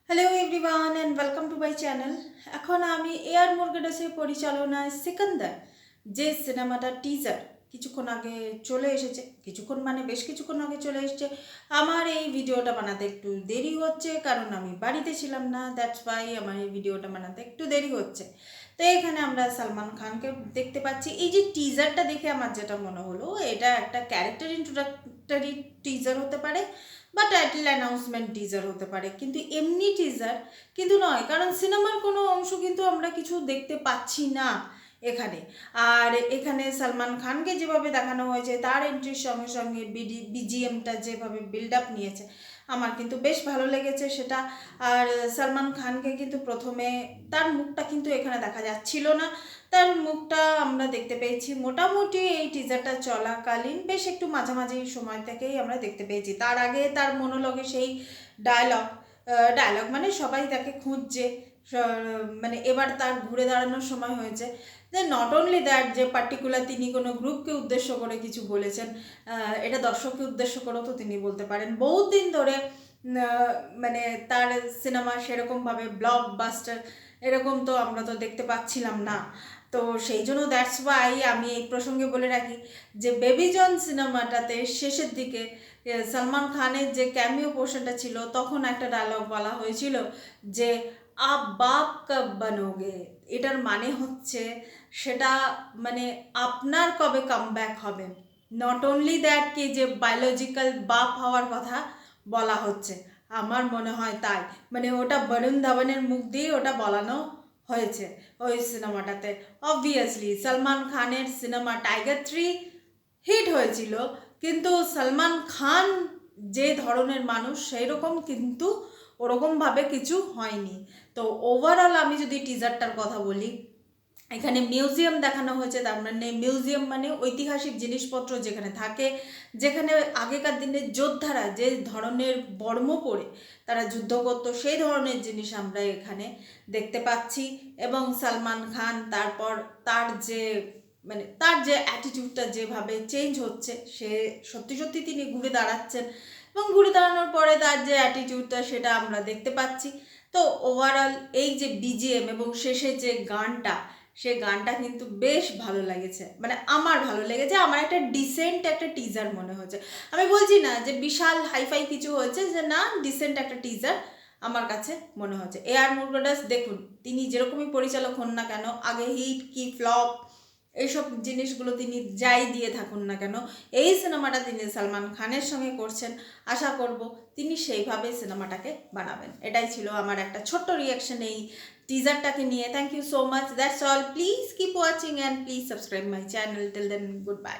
Hello everyone and welcome to my channel. এখন আমি AR মুরগাদাসের পরিচালনায় সিকান্দার যে সিনেমাটার টিজার কিছুক্ষণ আগে চলে এসেছে, কিছুক্ষণ মানে বেশ কিছুক্ষণ আগে চলে এসেছে। আমার এই ভিডিওটা বানাতে একটু দেরি হচ্ছে কারণ আমি বাড়িতে ছিলাম না, দ্যাটস ওয়াই আমার এই ভিডিওটা বানাতে একটু দেরি হচ্ছে। তো এখানে আমরা সালমান খানকে দেখতে পাচ্ছি। এই যে টিজারটা দেখে আমার যেটা মনে হলো, এটা একটা ক্যারেক্টার ইন্ট্রোডাক্টরি টিজার হতে পারে বা টাইটেল অ্যানাউন্সমেন্ট টিজার হতে পারে, কিন্তু এমনি টিজার কিন্তু নয়, কারণ সিনেমার কোনো অংশ কিন্তু আমরা কিছু দেখতে পাচ্ছি না এখানে। আর এখানে সালমান খানকে যেভাবে দেখানো হয়েছে, তার এন্ট্রির সঙ্গে সঙ্গে বিজিএমটা যেভাবে বিল্ড আপ নিয়েছে, আমার কিন্তু বেশ ভালো লেগেছে সেটা। আর সালমান খানকে কিন্তু প্রথমে তার মুখটা কিন্তু এখানে দেখা যাচ্ছিল না, তার মুখটা আমরা দেখতে পেয়েছি মোটামুটি এই টিজারটা চলাকালীন বেশ একটু মাঝামাঝি সময় থেকেই আমরা দেখতে পেয়েছি। তার আগে তার মনোলগে সেই ডায়লগ ডায়লগ মানে সবাই তাকে খুঁজছে, মানে এবার তার ঘুরে দাঁড়ানোর সময় হয়েছে। যে নট অনলি দ্যাট যে পার্টিকুলার তিনি কোনো গ্রুপকে উদ্দেশ্য করে কিছু বলেছেন, এটা দর্শককে উদ্দেশ্য করেও তো তিনি বলতে পারেন। বহুত দিন ধরে মানে তার সিনেমা সেরকমভাবে ব্লকবাস্টার এরকম তো আমরা তো দেখতে পাচ্ছিলাম না। তো সেই জন্য দ্যাটস ওয়াই আমি এই প্রসঙ্গে বলে রাখি যে বেবি জন সিনেমাটাতে শেষের দিকে সলমান খানের যে ক্যামিও পোর্শনটা ছিল, তখন একটা ডায়লগ বলা হয়েছিল যে আপ বাপ কব বানোগে। এটার মানে হচ্ছে সেটা মানে আপনার কবে কামব্যাক হবে। নট অনলি দ্যাট কি যে বায়োলজিক্যাল বাপ হওয়ার কথা বলা হচ্ছে, আমার মনে হয় তাই। মানে ওটা বরুণ ধাওয়ানের মুখ দিয়ে ওটা বলানো হয়েছে ওই সিনেমাটাতে। অবভিয়াসলি সলমান খানের সিনেমা টাইগার 3 হিট হয়েছিল, কিন্তু সলমান খান যে ধরনের মানুষ সেই রকম কিন্তু ওরকমভাবে কিছু হয়নি। তো ওভারঅল আমি যদি টিজারটার কথা বলি, এখানে মিউজিয়াম দেখানো হয়েছে। তার মানে মিউজিয়াম মানে ঐতিহাসিক জিনিসপত্র যেখানে থাকে, যেখানে আগেকার দিনের যোদ্ধারা যে ধরনের বর্ম পরে তারা যুদ্ধ করতো, সেই ধরনের জিনিস আমরা এখানে দেখতে পাচ্ছি। এবং সালমান খান তারপর তার যে মানে তার যে অ্যাটিটিউডটা যেভাবে চেঞ্জ হচ্ছে, সে সত্যি সত্যি তিনি ঘুরে দাঁড়াচ্ছেন, এবং ঘুরে দাঁড়ানোর পরে তার যে অ্যাটিটিউডটা সেটা আমরা দেখতে পাচ্ছি। তো ওভারঅল এই যে বিজিএম এবং শেষে যে গানটা, সে গানটা কিন্তু বেশ ভালো লেগেছে, মানে আমার ভালো লেগেছে। আমার একটা ডিসেন্ট একটা টিজার মনে হচ্ছে। আমি বলছি না যে বিশাল হাইফাই কিছু হয়েছে, যে না, ডিসেন্ট একটা টিজার আমার কাছে মনে হচ্ছে। এআর মুরগাদাস দেখুন, তিনি যেরকমই পরিচালক হন না কেন, আগে হিট কি ফ্লপ এইসব জিনিসগুলো তিনি যাই দিয়ে থাকুন না কেন, এই সিনেমাটা তিনি সালমান খানের সঙ্গে করছেন। আশা করব তিনি সেইভাবে সিনেমাটাকে বানাবেন। এটাই ছিল আমার একটা ছোট্ট রিয়াকশন এই টিজারটাকে নিয়ে। Thank you so much, that's all. Please keep watching and please subscribe my channel. Till then, good by.